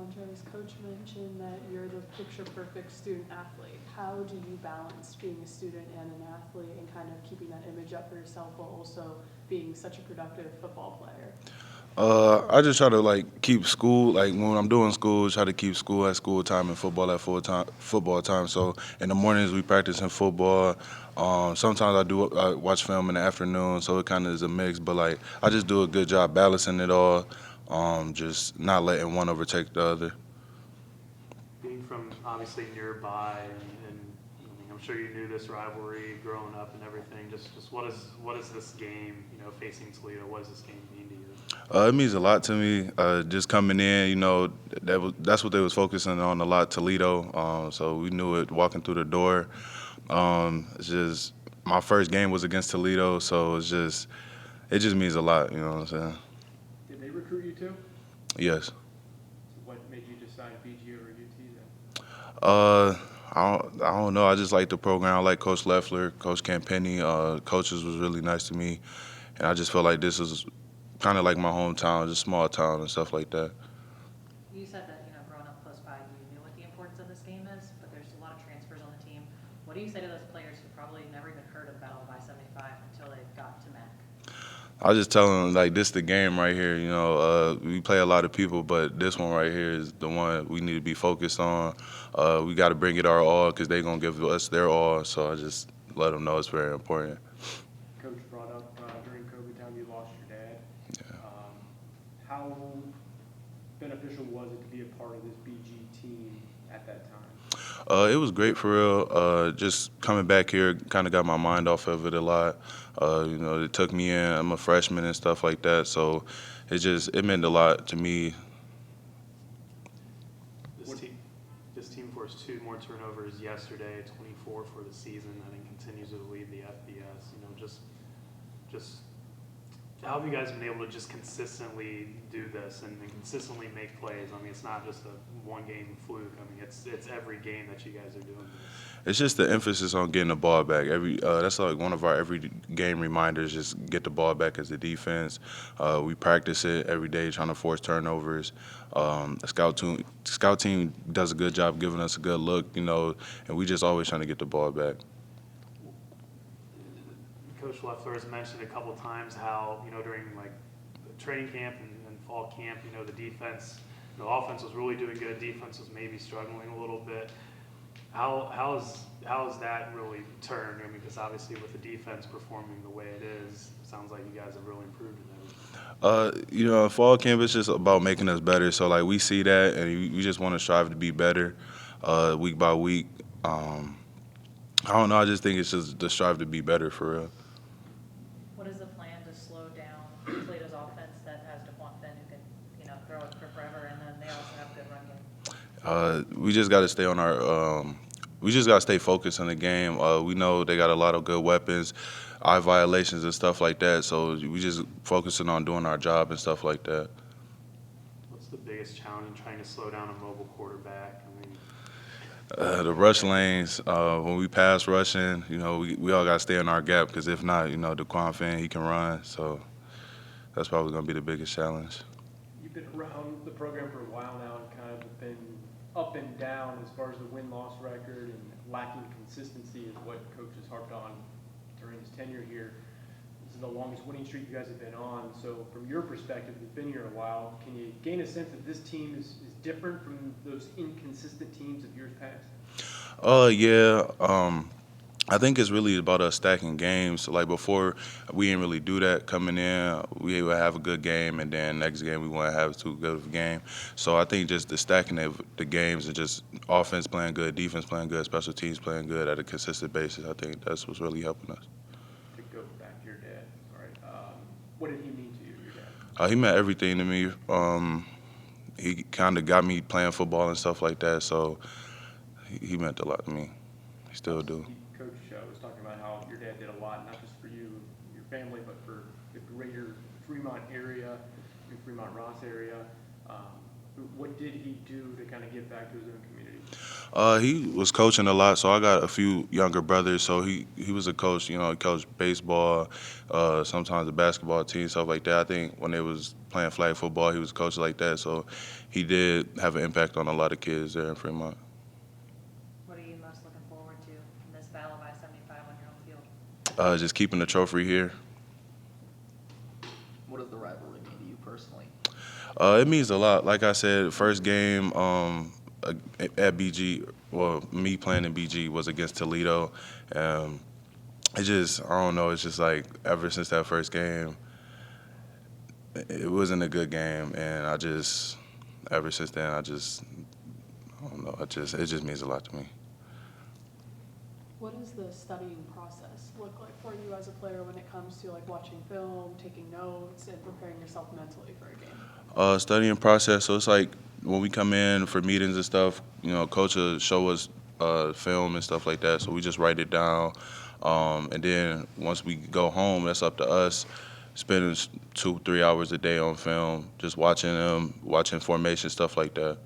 Dontrez, Coach mentioned that you're the picture-perfect student athlete. How do you balance being a student and an athlete and kind of keeping that image up for yourself while also being such a productive football player? I just try to like keep school like when I'm doing school, try to keep school at school time and football at full time football time. So in the mornings we practice in football. Sometimes I watch film in the afternoon, so it kind of is a mix. But like I just do a good job balancing it all, just not letting one overtake the other. Being from obviously nearby, and I mean, I'm sure you knew this rivalry growing up and everything. Just what is this game? You know, facing Toledo, what does this game mean to you? It means a lot to me. Just coming in, that's what they was focusing on a lot, Toledo. So we knew it walking through the door. It's just my first game was against Toledo, so it just means a lot. You know what I'm saying? Did they recruit you too? Yes. So what made you decide BG over UT then? Uh, I don't know. I just like the program. I like Coach Leffler, Coach Campini. Coaches was really nice to me, and I just felt like this is kind of like my hometown, just small town and stuff like that. You said that, growing up close by, you knew what the importance of this game is, but there's a lot of transfers on the team. What do you say to those players who probably never even heard of Battle of I-75 until they got to MAC? I just tell them like this the game right here. We play a lot of people, but this one right here is the one we need to be focused on. We got to bring it our all because they're gonna give us their all. So I just let them know it's very important. Coach brought up during COVID time you lost your dad. Yeah. How beneficial was it to be a part of this BG team at that time? It was great for real. Just coming back here kind of got my mind off of it a lot. It took me in. I'm a freshman and stuff like that, so it meant a lot to me. This team, this team forced two more turnovers yesterday, 24 for the season. I think continues to lead the FBS. Just how have you guys been able to just consistently do this and consistently make plays? I mean, it's not just a one-game fluke. I mean, it's every game that you guys are doing this. It's just the emphasis on getting the ball back. That's like one of our every game reminders. Just get the ball back as a defense. We practice it every day, trying to force turnovers. The scout team does a good job giving us a good look, and we just always trying to get the ball back. Coach Leffler has mentioned a couple times how, during like the training camp and fall camp, the defense, the offense was really doing good. Defense was maybe struggling a little bit. How has that really turned? I mean, because obviously with the defense performing the way it is, it sounds like you guys have really improved in that. Fall camp is just about making us better. So like we see that, and we just want to strive to be better, week by week. I don't know. I just think it's just to strive to be better for real. What is the plan to slow down Toledo's offense that has DeQuan Finn who can, throw it for forever, and then they also have a good run game? We just got to stay on our. We just got to stay focused on the game. We know they got a lot of good weapons, eye violations and stuff like that. So we just focusing on doing our job and stuff like that. What's the biggest challenge in trying to slow down a mobile quarterback? I mean, The rush lanes, when we pass rushing, we all got to stay in our gap because if not, DeQuan Finn, he can run. So that's probably going to be the biggest challenge. You've been around the program for a while now and kind of been up and down as far as the win-loss record, and lacking consistency is what Coach has harped on during his tenure here. This is the longest winning streak you guys have been on. So from your perspective, you've been here a while. Can you gain a sense that this team is different from those inconsistent teams of years past? Yeah. I think it's really about us stacking games. Like before, we didn't really do that coming in. We would have a good game, and then next game we wouldn't have too good of a game. So I think just the stacking of the games and just offense playing good, defense playing good, special teams playing good at a consistent basis, I think that's what's really helping us. To go back to your dad, all right. What did he mean to you, your dad? He meant everything to me. He kind of got me playing football and stuff like that, so he meant a lot to me. He still do. Coach was talking about how your dad did a lot, not just for you, your family, but for the greater Fremont area, the Fremont Ross area. What did he do to kind of give back to his own community? He was coaching a lot, so I got a few younger brothers. So he was a coach. You know, he coached baseball, sometimes the basketball team, stuff like that. I think when they was playing flag football, he was coached like that. So he did have an impact on a lot of kids there in Fremont. What are you most looking forward to in this battle by 75 on your home field? Just keeping the trophy here. What does the rivalry mean to you personally? It means a lot. Like I said, first game at BG, well, me playing in BG was against Toledo. It just, I don't know, it's just like ever since that first game, it wasn't a good game. And ever since then, I don't know, it just means a lot to me. What does the studying process look like for you as a player when it comes to like watching film, taking notes, and preparing yourself mentally for a game? Studying process, so it's like when we come in for meetings and stuff, you know, coach will show us film and stuff like that, so we just write it down. And then once we go home, that's up to us, spending 2-3 hours a day on film, just watching them, watching formation, stuff like that.